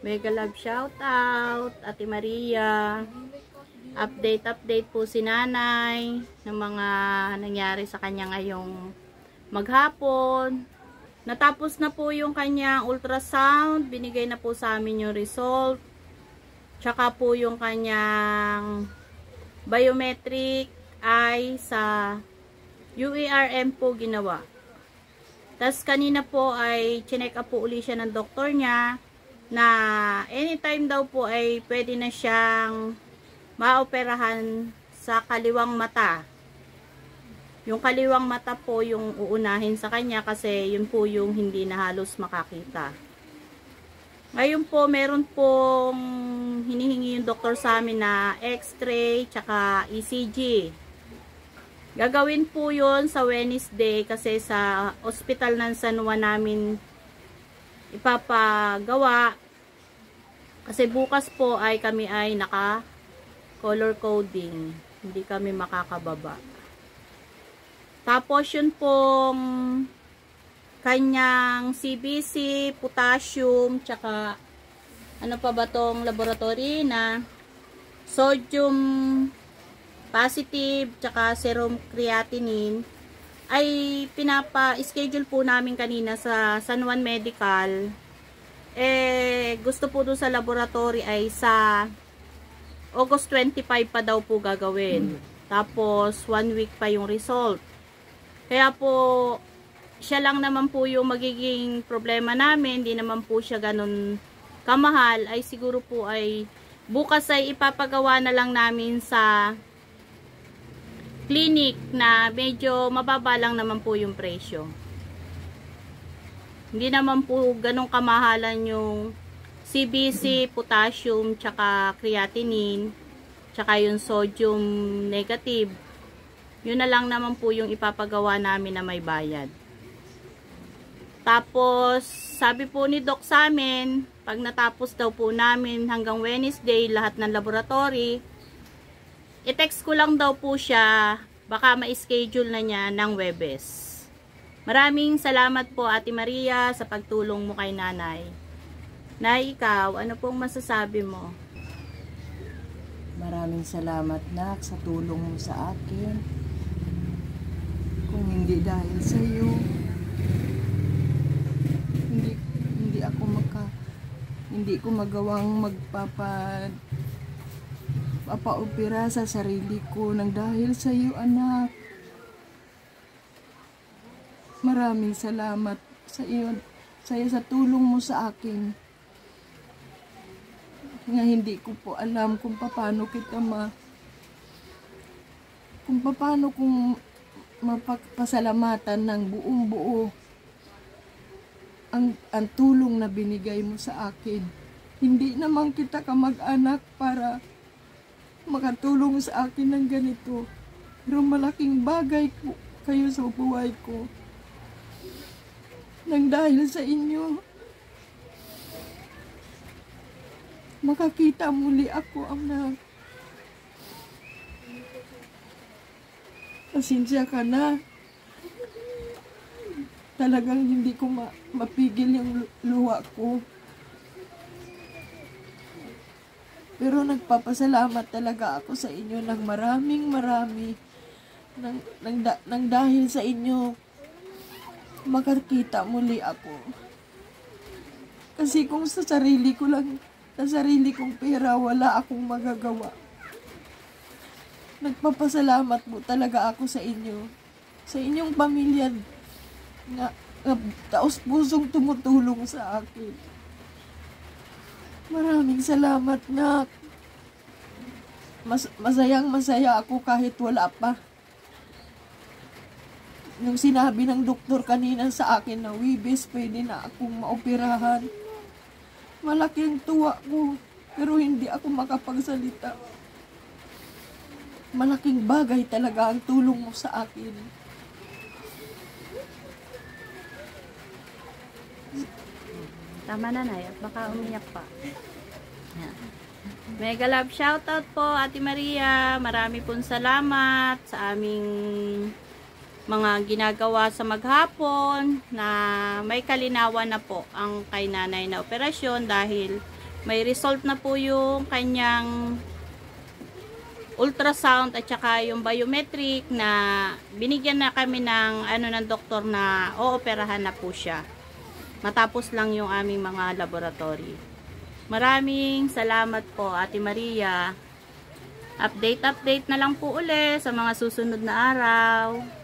Mega love shout out, Ate Maria. Update po si nanay ng mga nangyari sa kanya ngayong maghapon. Natapos na po yung kanyang ultrasound. Binigay na po sa amin yung result. Tsaka po yung kanyang biometric ay sa UARM po ginawa. Tas kanina po ay chinek up po uli siya ng doktor niya na anytime daw po ay pwede na siyang maoperahan sa kaliwang mata. Yung kaliwang mata po yung uunahin sa kanya kasi yun po yung hindi na halos makakita. Ngayon po meron pong hinihingi yung doktor sa amin na x-ray tsaka ECG. Gagawin po yun sa Wednesday kasi sa ospital ng San Juan namin ipapagawa. Kasi bukas po ay kami ay naka color coding. Hindi kami makakababa. Tapos yun pong kanyang CBC, potassium, tsaka ano pa ba tong laboratory na sodium positive, tsaka serum creatinine ay pinapa-schedule po namin kanina sa San Juan Medical. Gusto po doon sa laboratory ay sa August 25 pa daw po gagawin. Tapos 1 week pa yung result. Kaya po siya lang naman po yung magiging problema namin. Hindi naman po siya ganun kamahal. Ay siguro po ay bukas ay ipapagawa na lang namin sa clinic na medyo mababa lang naman po yung presyo. Hindi naman po ganong kamahalan yung CBC, potassium, tsaka creatinine, tsaka yung sodium negative. Yun na lang naman po yung ipapagawa namin na may bayad. Tapos, sabi po ni Doc sa amin, pag natapos daw po namin hanggang Wednesday, lahat ng laboratory, i-text ko lang daw po siya, baka ma-schedule na niya ng Webes. Maraming salamat po Ate Maria sa pagtulong mo kay nanay. Nay, ikaw, ano pong masasabi mo? Maraming salamat nak sa tulong mo sa akin. Kung hindi dahil sa iyo, hindi ko magawang papaopera sa sarili ko nang dahil sa iyo anak. Maraming salamat sa iyo sa tulong mo sa akin. Nga hindi ko po alam kung paano kung mapagpasalamatan ng buong buo ang tulong na binigay mo sa akin. Hindi naman kita kamag-anak para makatulong sa akin ng ganito. Pero malaking bagay kayo sa buhay ko. Nang dahil sa inyo, makakita muli ako, anak. Pasensya ka na. Talagang hindi ko mapigil yung luha ko. Pero nagpapasalamat talaga ako sa inyo ng marami. Nang dahil sa inyo, makakita muli ako. Kasi kung sa sarili kong pera, wala akong magagawa. Nagpapasalamat po talaga ako sa inyo. Sa inyong pamilya na taos-pusong tumutulong sa akin. Maraming salamat na masaya ako kahit wala pa. Nung sinabi ng doktor kanina sa akin na Webes, pwede na akong maoperahan. Malaking tuwa ko, pero hindi ako makapagsalita. Malaking bagay talaga ang tulong mo sa akin. Tama na nay, at baka umiyak pa. Mega love shoutout po Ate Maria. Marami pong salamat sa aming mga ginagawa sa maghapon na may kalinawan na po ang kay nanay na operasyon dahil may result na po yung kanyang ultrasound at saka yung biometric na binigyan na kami ng ng doktor na ooperahan na po siya. Matapos lang yung aming mga laboratory. Maraming salamat po, Ate Maria. Update na lang po uli sa mga susunod na araw.